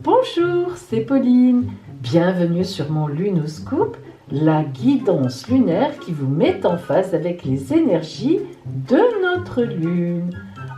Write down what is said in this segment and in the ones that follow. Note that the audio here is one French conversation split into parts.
Bonjour, c'est Pauline. Bienvenue sur mon Lunoscope, la guidance lunaire qui vous met en phase avec les énergies de notre lune.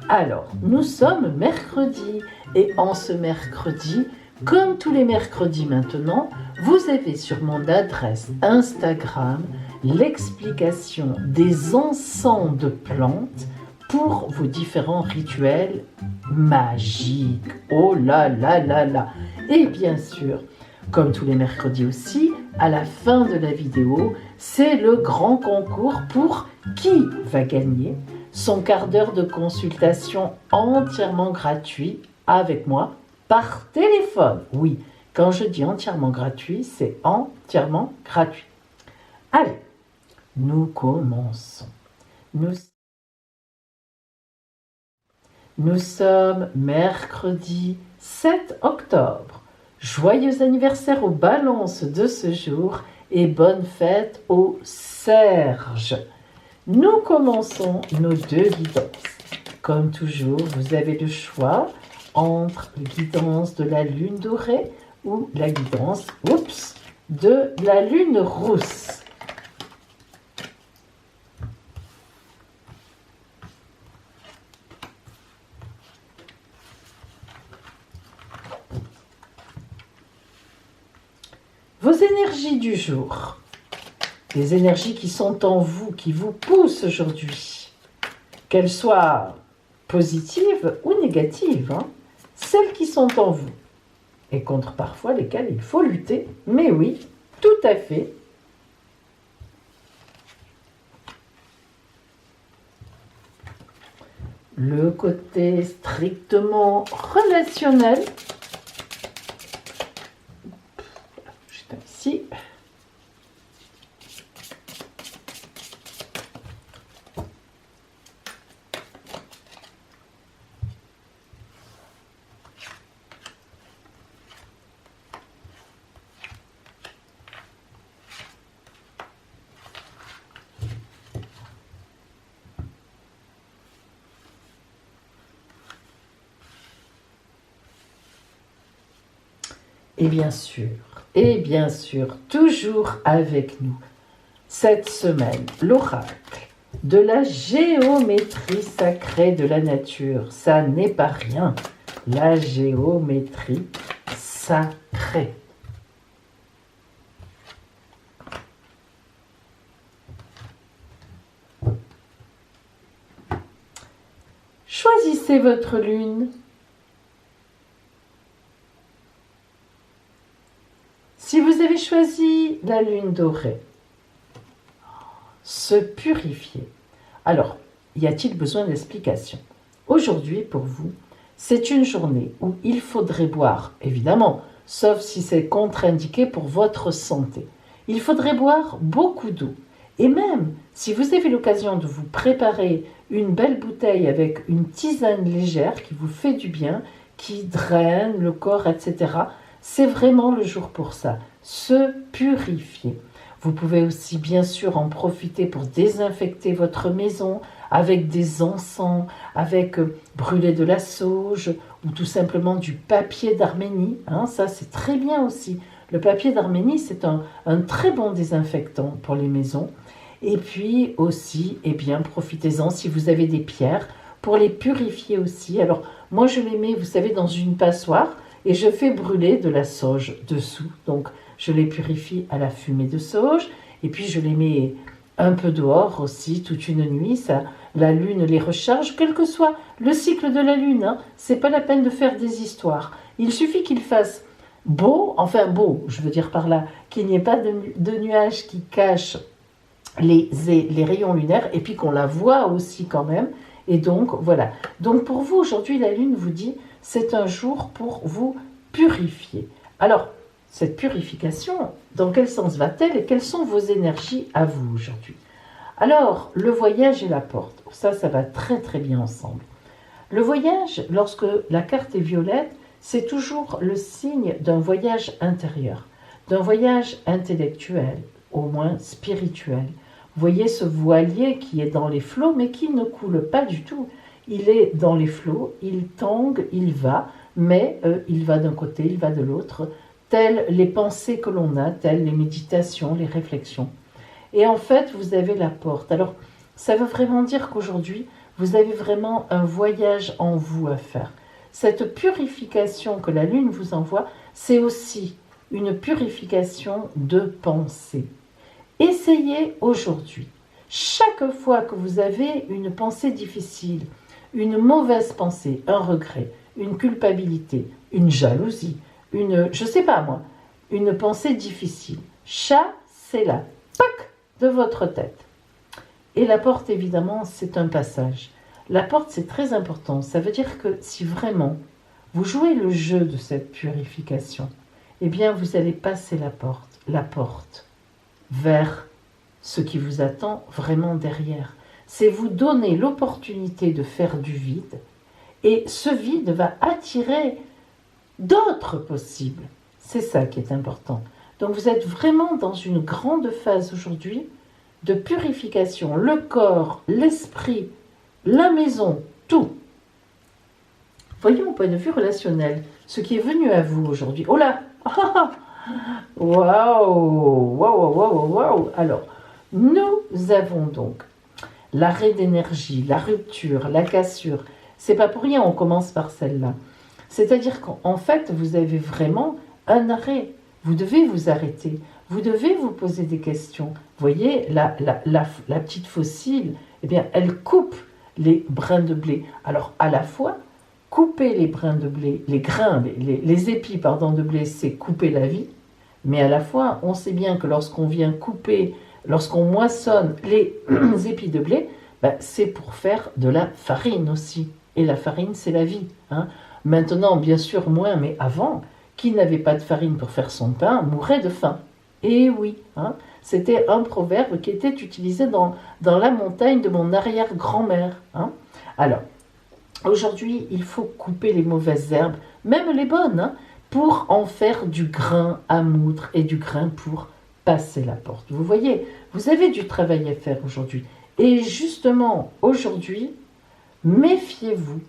Alors, nous sommes mercredi et en ce mercredi, comme tous les mercredis maintenant, vous avez sur mon adresse Instagram l'explication des encens de plantes pour vos différents rituels magiques. Oh là là là là! Et bien sûr, comme tous les mercredis aussi, à la fin de la vidéo, c'est le grand concours pour qui va gagner son quart d'heure de consultation entièrement gratuit avec moi par téléphone. Oui, quand je dis entièrement gratuit, c'est entièrement gratuit. Allez, nous commençons. Nous sommes mercredi 7 octobre. Joyeux anniversaire aux balances de ce jour et bonne fête aux Serges. Nous commençons nos deux guidances. Comme toujours, vous avez le choix entre la guidance de la lune dorée ou la guidance de la lune rousse. Vos énergies du jour, les énergies qui sont en vous, qui vous poussent aujourd'hui, qu'elles soient positives ou négatives, celles qui sont en vous, et contre parfois lesquelles il faut lutter, mais oui, tout à fait. Le côté strictement relationnel, ici. Et bien sûr, toujours avec nous, cette semaine, l'oracle de la géométrie sacrée de la nature. Ça n'est pas rien, la géométrie sacrée. Choisissez votre lune. Si vous avez choisi la lune dorée, se purifier. Alors, y a-t-il besoin d'explication? Aujourd'hui, pour vous, c'est une journée où il faudrait boire, évidemment, sauf si c'est contre-indiqué pour votre santé. Il faudrait boire beaucoup d'eau. Et même, si vous avez l'occasion de vous préparer une belle bouteille avec une tisane légère qui vous fait du bien, qui draine le corps, etc., c'est vraiment le jour pour ça, se purifier. Vous pouvez aussi bien sûr en profiter pour désinfecter votre maison avec des encens, avec brûler de la sauge ou tout simplement du papier d'Arménie. Ça c'est très bien aussi. Le papier d'Arménie c'est un très bon désinfectant pour les maisons. Et puis aussi, profitez-en si vous avez des pierres pour les purifier aussi. Alors moi je les mets, vous savez, dans une passoire. Et je fais brûler de la sauge dessous. Donc, je les purifie à la fumée de sauge. Et puis, je les mets un peu dehors aussi, toute une nuit. Ça, la lune les recharge, quel que soit le cycle de la lune. C'est pas la peine de faire des histoires. Il suffit qu'il fasse beau, je veux dire par là, qu'il n'y ait pas de nuages qui cachent les rayons lunaires. Et puis qu'on la voit aussi quand même. Et donc, voilà. Donc, pour vous, aujourd'hui, la lune vous dit... C'est un jour pour vous purifier. Alors, cette purification, dans quel sens va-t-elle et quelles sont vos énergies à vous aujourd'hui? Alors, le voyage et la porte, ça va très très bien ensemble. Le voyage, lorsque la carte est violette, c'est toujours le signe d'un voyage intérieur, d'un voyage intellectuel, au moins spirituel. Vous voyez ce voilier qui est dans les flots, mais qui ne coule pas du tout. Il est dans les flots, il tangue, il va, mais il va d'un côté, il va de l'autre, telles les pensées que l'on a, telles les méditations, les réflexions. Et en fait, vous avez la porte. Alors, ça veut vraiment dire qu'aujourd'hui, vous avez vraiment un voyage en vous à faire. Cette purification que la Lune vous envoie, c'est aussi une purification de pensée. Essayez aujourd'hui, chaque fois que vous avez une pensée difficile, une mauvaise pensée, un regret, une culpabilité, une jalousie, je sais pas moi, une pensée difficile, chassez-la, pac, de votre tête. Et la porte, évidemment, c'est un passage. La porte, c'est très important. Ça veut dire que si vraiment vous jouez le jeu de cette purification, eh bien, vous allez passer la porte vers ce qui vous attend vraiment derrière. C'est vous donner l'opportunité de faire du vide, et ce vide va attirer d'autres possibles. C'est ça qui est important. Donc vous êtes vraiment dans une grande phase aujourd'hui de purification. Le corps, l'esprit, la maison, tout. Voyons au point de vue relationnel ce qui est venu à vous aujourd'hui. Oh là! Waouh! Waouh, waouh, waouh! Alors, nous avons donc l'arrêt d'énergie, la rupture, la cassure. C'est pas pour rien, on commence par celle-là. C'est-à-dire qu'en fait, vous avez vraiment un arrêt. Vous devez vous arrêter. Vous devez vous poser des questions. Vous voyez, la petite fossile, eh bien, elle coupe les brins de blé. Alors, à la fois, couper les brins de blé, les grains, les épis, pardon, de blé, c'est couper la vie. Mais à la fois, on sait bien que lorsqu'on vient couper, lorsqu'on moissonne les épis de blé, ben, c'est pour faire de la farine aussi. Et la farine, c'est la vie. Hein. Maintenant, bien sûr, moins, mais avant, qui n'avait pas de farine pour faire son pain mourait de faim. Et oui, hein, c'était un proverbe qui était utilisé dans la montagne de mon arrière-grand-mère. Hein. Alors, aujourd'hui, il faut couper les mauvaises herbes, même les bonnes, hein, pour en faire du grain à moudre et du grain pour passer la porte. Vous voyez, vous avez du travail à faire aujourd'hui. Et justement, aujourd'hui, méfiez-vous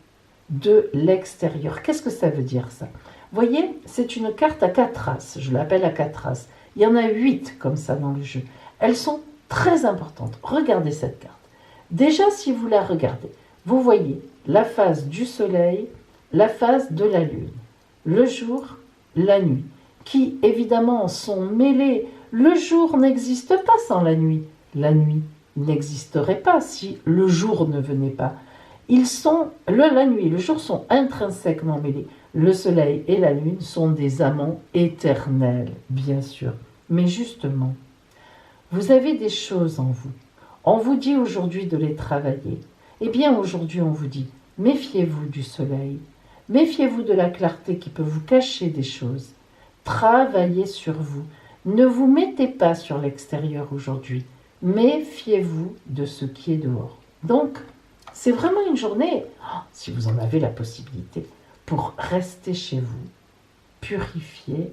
de l'extérieur. Qu'est-ce que ça veut dire ça? Vous voyez, c'est une carte à 4 as, je l'appelle à 4 as. Il y en a 8 comme ça dans le jeu. Elles sont très importantes. Regardez cette carte. Déjà, si vous la regardez, vous voyez la phase du soleil, la phase de la lune, le jour, la nuit, qui évidemment sont mêlés. Le jour n'existe pas sans la nuit n'existerait pas si le jour ne venait pas. Ils sont, la nuit et le jour sont intrinsèquement mêlés. Le soleil et la lune sont des amants éternels, bien sûr. Mais justement, vous avez des choses en vous. On vous dit aujourd'hui de les travailler. Eh bien, aujourd'hui, on vous dit, méfiez-vous du soleil. Méfiez-vous de la clarté qui peut vous cacher des choses. Travaillez sur vous. Ne vous mettez pas sur l'extérieur aujourd'hui. Méfiez-vous de ce qui est dehors. Donc, c'est vraiment une journée, si vous en avez la possibilité, pour rester chez vous, purifier,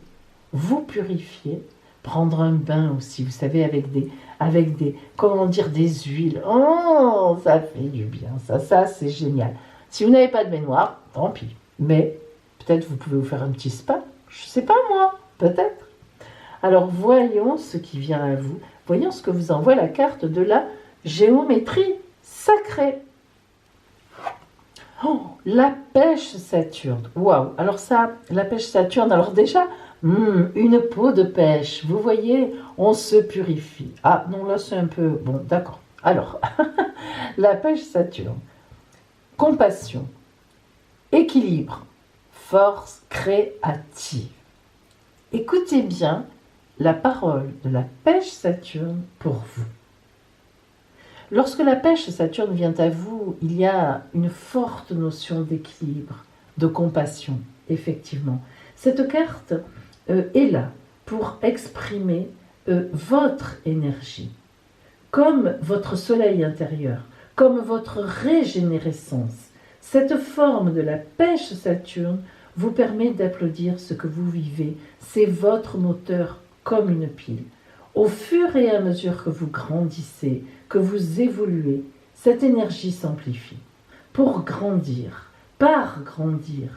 vous purifier, prendre un bain aussi, vous savez, avec des comment dire, des huiles. Oh, ça fait du bien, ça c'est génial. Si vous n'avez pas de baignoire, tant pis. Mais peut-être vous pouvez vous faire un petit spa, je ne sais pas moi, peut-être. Alors voyons ce qui vient à vous, voyons ce que vous envoie la carte de la géométrie sacrée. Oh, la pêche Saturne. Waouh. Alors ça, la pêche Saturne, alors déjà, une peau de pêche. Vous voyez, on se purifie. Ah non, là c'est un peu... Bon, d'accord. Alors, la pêche Saturne. Compassion, équilibre, force créative. Écoutez bien la parole de la pêche Saturne pour vous. Lorsque la pêche Saturne vient à vous, il y a une forte notion d'équilibre, de compassion, effectivement. Cette carte est là pour exprimer votre énergie, comme votre soleil intérieur, comme votre régénérescence. Cette forme de la pêche Saturne vous permet d'applaudir ce que vous vivez. C'est votre moteur comme une pile. Au fur et à mesure que vous grandissez, que vous évoluez, cette énergie s'amplifie. Pour grandir, par grandir,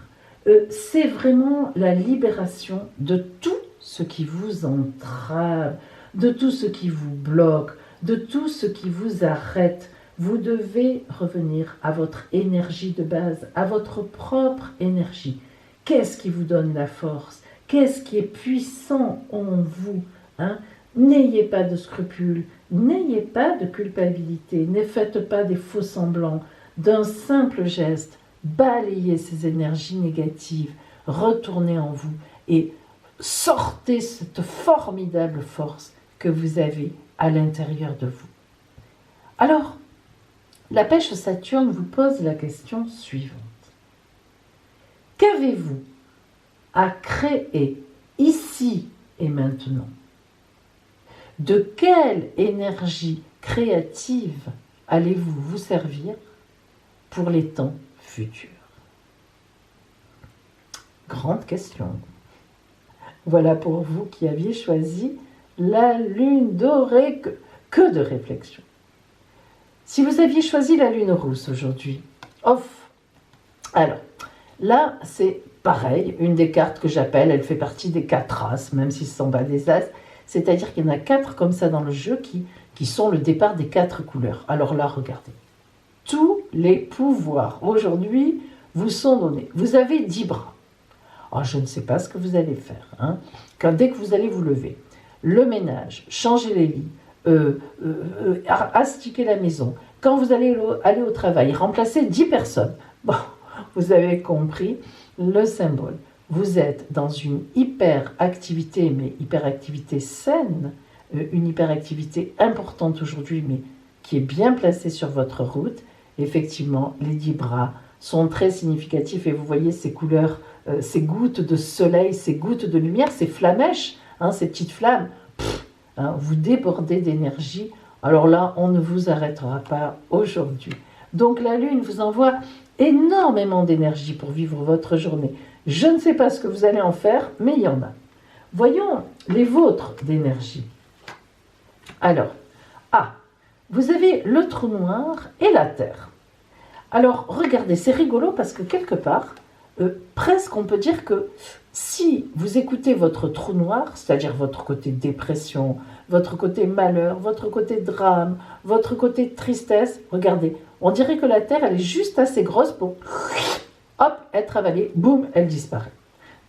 C'est vraiment la libération de tout ce qui vous entrave, de tout ce qui vous bloque, de tout ce qui vous arrête. Vous devez revenir à votre énergie de base, à votre propre énergie. Qu'est-ce qui vous donne la force? Qu'est-ce qui est puissant en vous, hein? N'ayez pas de scrupules, n'ayez pas de culpabilité, ne faites pas des faux semblants. D'un simple geste, balayez ces énergies négatives, retournez en vous et sortez cette formidable force que vous avez à l'intérieur de vous. Alors, la pêche Saturne vous pose la question suivante. Qu'avez-vous à créer ici et maintenant? De quelle énergie créative allez-vous vous servir pour les temps futurs? Grande question. Voilà pour vous qui aviez choisi la lune dorée, que de réflexion. Si vous aviez choisi la lune rousse aujourd'hui, off. Alors, là, c'est pareil, une des cartes que j'appelle, elle fait partie des 4 as, même si ce sont pas des as, c'est-à-dire qu'il y en a 4 comme ça dans le jeu qui sont le départ des 4 couleurs. Alors là, regardez. Tous les pouvoirs aujourd'hui vous sont donnés. Vous avez 10 bras. Oh, je ne sais pas ce que vous allez faire. Hein. Dès que vous allez vous lever, le ménage, changer les lits, astiquer la maison, quand vous allez aller au travail, remplacer 10 personnes. Bon, vous avez compris le symbole. Vous êtes dans une hyperactivité, mais hyperactivité saine, une hyperactivité importante aujourd'hui, mais qui est bien placée sur votre route. Effectivement, les 10 bras sont très significatifs et vous voyez ces couleurs, ces gouttes de soleil, ces gouttes de lumière, ces flamèches, hein, ces petites flammes, hein, vous débordez d'énergie. Alors là, on ne vous arrêtera pas aujourd'hui. Donc la Lune vous envoie énormément d'énergie pour vivre votre journée. Je ne sais pas ce que vous allez en faire, mais il y en a. Voyons les vôtres d'énergie. Alors, vous avez le trou noir et la Terre. Alors, regardez, c'est rigolo parce que quelque part, presque on peut dire que si vous écoutez votre trou noir, c'est-à-dire votre côté dépression, votre côté malheur, votre côté drame, votre côté tristesse, regardez, on dirait que la Terre, elle est juste assez grosse pour, hop, être avalée, boum, elle disparaît.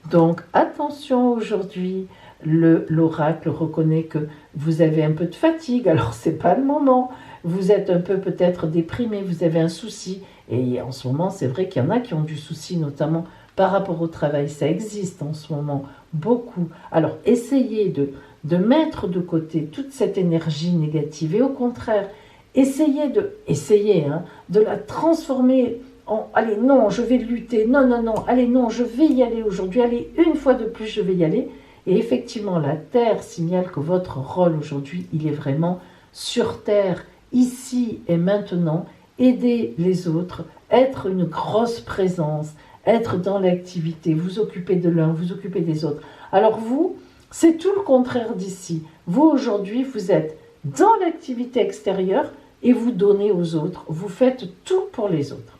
Donc, attention aujourd'hui, l'oracle reconnaît que vous avez un peu de fatigue, alors c'est pas le moment. Vous êtes un peu peut-être déprimé, vous avez un souci. Et en ce moment, c'est vrai qu'il y en a qui ont du souci, notamment par rapport au travail. Ça existe en ce moment, beaucoup. Alors, essayez de mettre de côté toute cette énergie négative et au contraire, essayez de la transformer en « allez, non, je vais lutter, non, allez, non, je vais y aller aujourd'hui, allez, une fois de plus, je vais y aller ». Et effectivement, la Terre signale que votre rôle aujourd'hui, il est vraiment sur Terre, ici et maintenant, aider les autres, être une grosse présence, être dans l'activité, vous occuper de l'un, vous occuper des autres. Alors vous, c'est tout le contraire d'ici. Vous, aujourd'hui, vous êtes dans l'activité extérieure et vous donnez aux autres, vous faites tout pour les autres.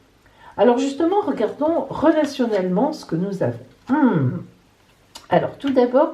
Alors justement, regardons relationnellement ce que nous avons. Alors tout d'abord,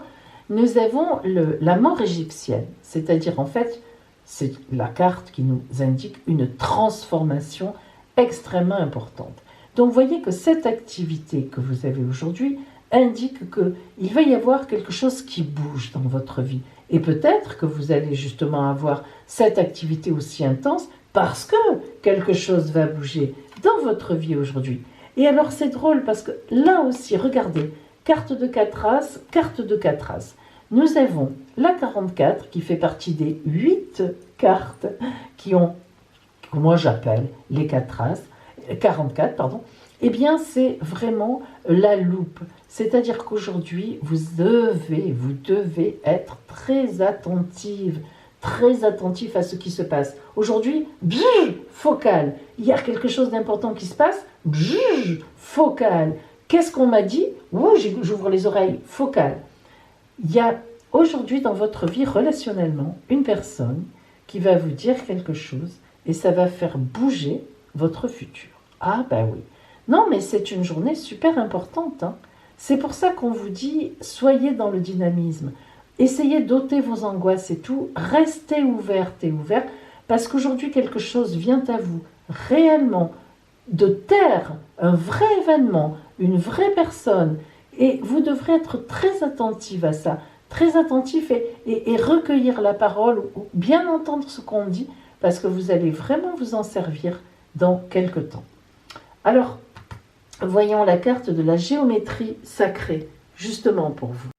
nous avons la mort égyptienne, c'est-à-dire en fait, c'est la carte qui nous indique une transformation extrêmement importante. Donc vous voyez que cette activité que vous avez aujourd'hui indique qu'il va y avoir quelque chose qui bouge dans votre vie. Et peut-être que vous allez justement avoir cette activité aussi intense parce que quelque chose va bouger dans votre vie aujourd'hui. Et alors c'est drôle parce que là aussi, regardez, carte de 4 as, carte de 4 as. Nous avons la 44 qui fait partie des 8 cartes qui ont, que moi j'appelle les 4 as, 44, pardon. Eh bien, c'est vraiment la loupe. C'est-à-dire qu'aujourd'hui, vous devez être très attentif à ce qui se passe. Aujourd'hui, focal. Il y a quelque chose d'important qui se passe, focal. Qu'est-ce qu'on m'a dit? J'ouvre les oreilles, focal. Il y a aujourd'hui dans votre vie relationnellement une personne qui va vous dire quelque chose et ça va faire bouger votre futur. Ah ben oui. Non, mais c'est une journée super importante, hein. C'est pour ça qu'on vous dit, soyez dans le dynamisme. Essayez d'ôter vos angoisses et tout. Restez ouverte et ouvert, parce qu'aujourd'hui, quelque chose vient à vous réellement de taire un vrai événement, une vraie personne. Et vous devrez être très attentive à ça, très attentif et recueillir la parole ou bien entendre ce qu'on dit, parce que vous allez vraiment vous en servir dans quelque temps. Alors, voyons la carte de la géométrie sacrée, justement pour vous.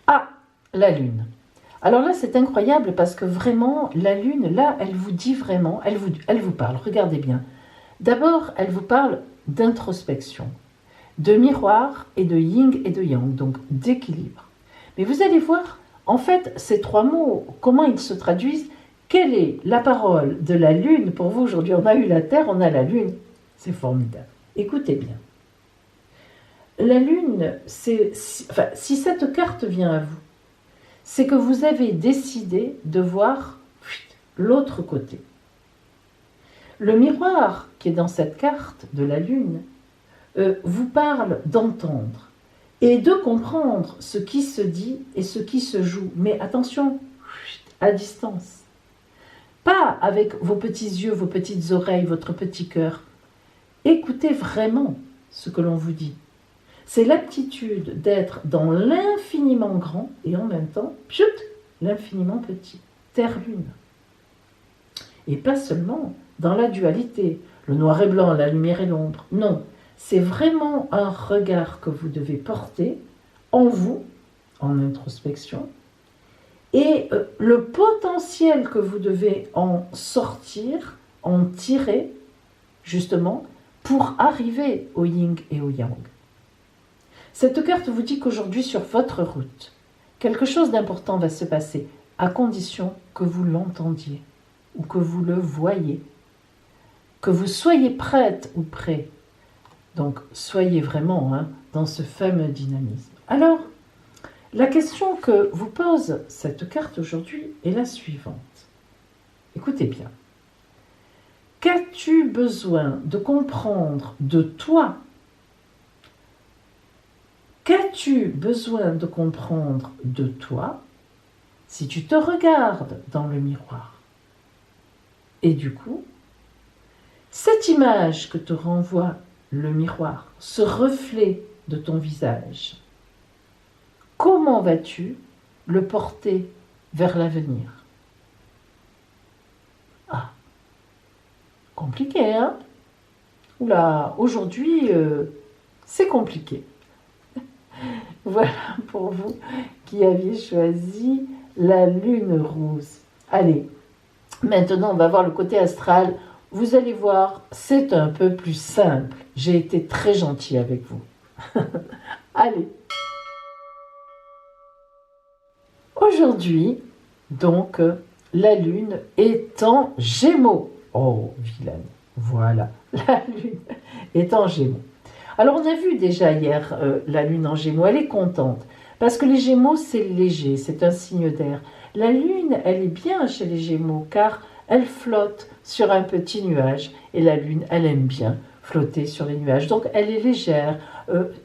Ah, la Lune. Alors là, c'est incroyable parce que vraiment, la Lune, là, elle vous dit vraiment, elle vous parle, regardez bien. D'abord, elle vous parle d'introspection, de miroir et de yin et de yang, donc d'équilibre. Mais vous allez voir, en fait, ces trois mots, comment ils se traduisent. Quelle est la parole de la Lune pour vous aujourd'hui? On a eu la Terre, on a la Lune. C'est formidable. Écoutez bien. La Lune, si cette carte vient à vous, c'est que vous avez décidé de voir l'autre côté. Le miroir qui est dans cette carte de la Lune vous parle d'entendre et de comprendre ce qui se dit et ce qui se joue. Mais attention, à distance. Pas avec vos petits yeux, vos petites oreilles, votre petit cœur. Écoutez vraiment ce que l'on vous dit. C'est l'aptitude d'être dans l'infiniment grand et en même temps, l'infiniment petit. Terre-Lune. Et pas seulement dans la dualité, le noir et blanc, la lumière et l'ombre. Non, c'est vraiment un regard que vous devez porter en vous, en introspection, et le potentiel que vous devez en sortir, en tirer, justement, pour arriver au yin et au yang. Cette carte vous dit qu'aujourd'hui, sur votre route, quelque chose d'important va se passer, à condition que vous l'entendiez, ou que vous le voyez, que vous soyez prête ou prêt. Donc, soyez vraiment dans ce fameux dynamisme. Alors, la question que vous pose cette carte aujourd'hui est la suivante. Écoutez bien. Qu'as-tu besoin de comprendre de toi? Qu'as-tu besoin de comprendre de toi si tu te regardes dans le miroir? Et du coup, cette image que te renvoie le miroir, ce reflet de ton visage, comment vas-tu le porter vers l'avenir? Ah, compliqué, hein? Oula, aujourd'hui, c'est compliqué. Voilà pour vous qui aviez choisi la lune rose. Allez, maintenant on va voir le côté astral. Vous allez voir, c'est un peu plus simple. J'ai été très gentil avec vous. Allez. Aujourd'hui, donc, la Lune est en Gémeaux. Oh, vilaine. Voilà, la Lune est en Gémeaux. Alors, on a vu déjà hier la Lune en Gémeaux. Elle est contente parce que les Gémeaux, c'est léger, c'est un signe d'air. La Lune, elle est bien chez les Gémeaux car elle flotte sur un petit nuage. Et la Lune, elle aime bien flotter sur les nuages. Donc, elle est légère.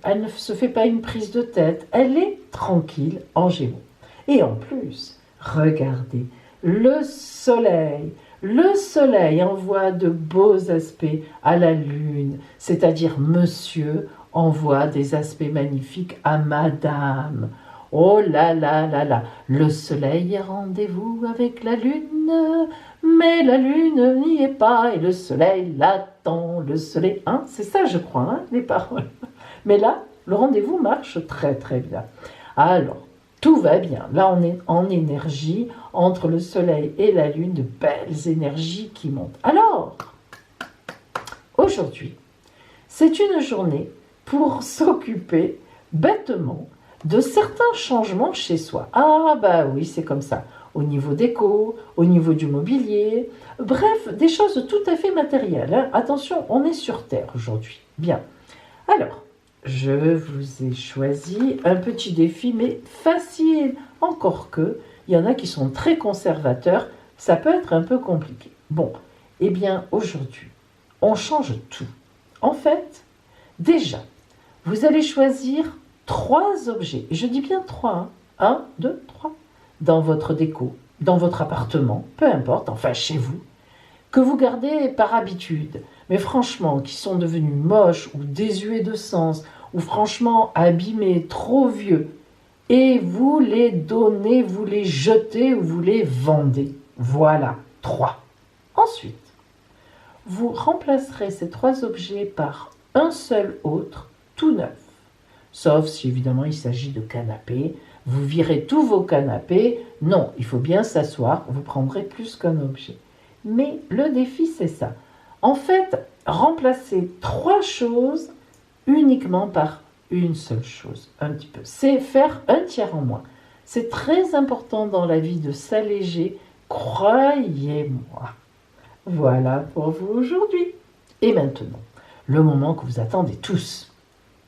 Elle ne se fait pas une prise de tête. Elle est tranquille en Gémeaux. Et en plus, regardez, le soleil envoie de beaux aspects à la lune, c'est-à-dire monsieur envoie des aspects magnifiques à madame. Oh là là là là, le soleil est rendez-vous avec la lune, mais la lune n'y est pas et le soleil l'attend. Le soleil, c'est ça je crois, les paroles. Mais là, le rendez-vous marche très très bien. Alors, tout va bien. Là, on est en énergie, entre le soleil et la lune, de belles énergies qui montent. Alors, aujourd'hui, c'est une journée pour s'occuper bêtement de certains changements chez soi. Ah bah oui, c'est comme ça. Au niveau déco, au niveau du mobilier, bref, des choses tout à fait matérielles. Attention, on est sur Terre aujourd'hui. Bien. Alors, je vous ai choisi un petit défi, mais facile. Encore que, il y en a qui sont très conservateurs, ça peut être un peu compliqué. Bon, eh bien, aujourd'hui, on change tout. En fait, déjà, vous allez choisir 3 objets, et je dis bien 3, hein. 1, 2, 3, dans votre déco, dans votre appartement, peu importe, enfin chez vous, que vous gardez par habitude, mais franchement, qui sont devenus moches ou désuets de sens, ou franchement abîmés, trop vieux, et vous les donnez, vous les jetez ou vous les vendez. Voilà, 3. Ensuite, vous remplacerez ces 3 objets par un seul autre, tout neuf. Sauf si évidemment il s'agit de canapés. Vous virez tous vos canapés. Non, il faut bien s'asseoir, vous prendrez plus qu'un objet. Mais le défi, c'est ça. En fait, remplacer 3 choses uniquement par une seule chose, un petit peu. C'est faire un tiers en moins. C'est très important dans la vie de s'alléger, croyez-moi. Voilà pour vous aujourd'hui. Et maintenant, le moment que vous attendez tous.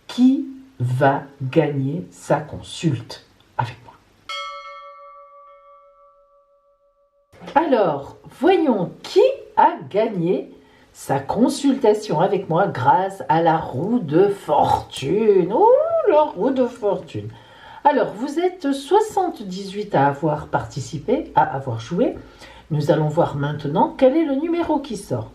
Qui va gagner sa consulte avec moi? Alors, voyons qui a gagné sa consultation avec moi grâce à la roue de fortune. Oh, la roue de fortune. Alors, vous êtes 78 à avoir participé, à avoir joué. Nous allons voir maintenant quel est le numéro qui sort.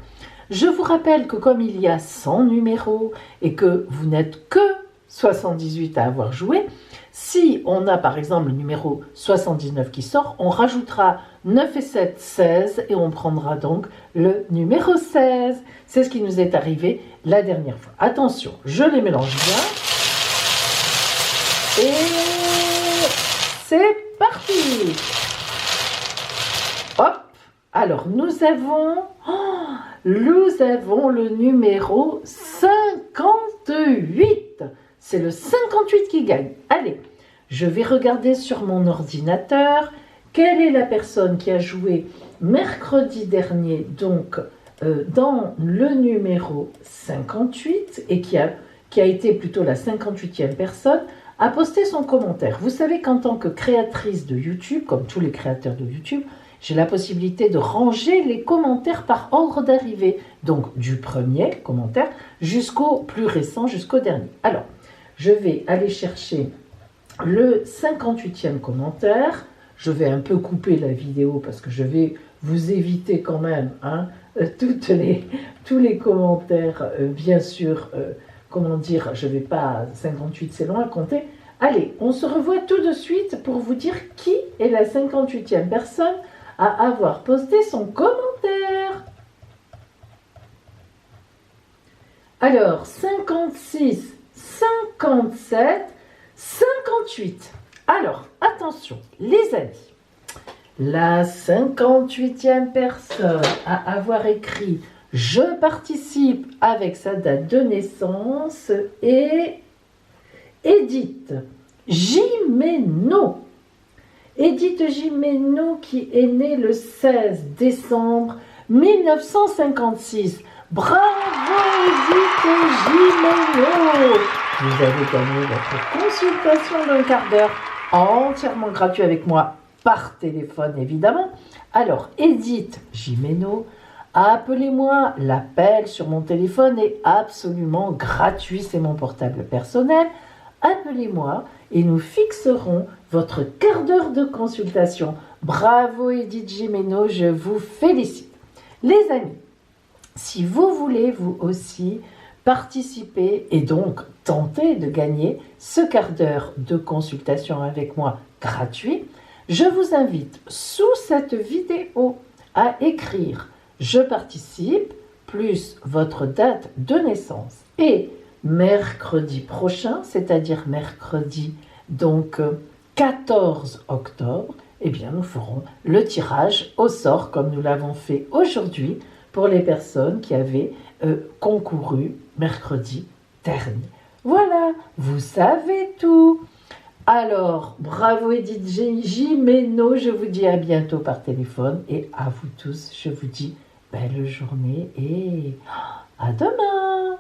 Je vous rappelle que comme il y a 100 numéros et que vous n'êtes que 78 à avoir joué, si on a par exemple le numéro 79 qui sort, on rajoutera 9 et 7, 16 et on prendra donc le numéro 16. C'est ce qui nous est arrivé la dernière fois. Attention, je les mélange bien. Et c'est parti! Hop! Alors nous avons le numéro 58. C'est le 58 qui gagne. Allez, je vais regarder sur mon ordinateur quelle est la personne qui a joué mercredi dernier, donc dans le numéro 58 et qui a été plutôt la 58e personne, a posté son commentaire. Vous savez qu'en tant que créatrice de YouTube, comme tous les créateurs de YouTube, j'ai la possibilité de ranger les commentaires par ordre d'arrivée. Donc du premier commentaire jusqu'au plus récent, jusqu'au dernier. Alors, je vais aller chercher le 58e commentaire. Je vais un peu couper la vidéo parce que je vais vous éviter quand même tous les commentaires. Bien sûr, comment dire, je ne vais pas, 58 c'est long à compter. Allez, on se revoit tout de suite pour vous dire qui est la 58e personne à avoir posté son commentaire. Alors, 56, 57, 58. Alors, attention, les amis. La 58e personne à avoir écrit « Je participe » avec sa date de naissance est Edith Gimeno. Edith Gimeno qui est née le 16 décembre 1956. Bravo Edith Gimeno! Vous avez gagné votre consultation d'un quart d'heure entièrement gratuit avec moi par téléphone évidemment. Alors Edith Gimeno, appelez-moi, l'appel sur mon téléphone est absolument gratuit, c'est mon portable personnel. Appelez-moi et nous fixerons votre quart d'heure de consultation. Bravo Edith Gimeno, je vous félicite. Les amis, si vous voulez vous aussi participer et donc tenter de gagner ce quart d'heure de consultation avec moi gratuit, je vous invite sous cette vidéo à écrire « Je participe » plus votre date de naissance. Et mercredi prochain, c'est-à-dire mercredi donc 14 octobre, eh bien nous ferons le tirage au sort comme nous l'avons fait aujourd'hui pour les personnes qui avaient concouru mercredi dernier. Voilà, vous savez tout. Alors, bravo Edith Gimeno, je vous dis à bientôt par téléphone et à vous tous, je vous dis belle journée et à demain.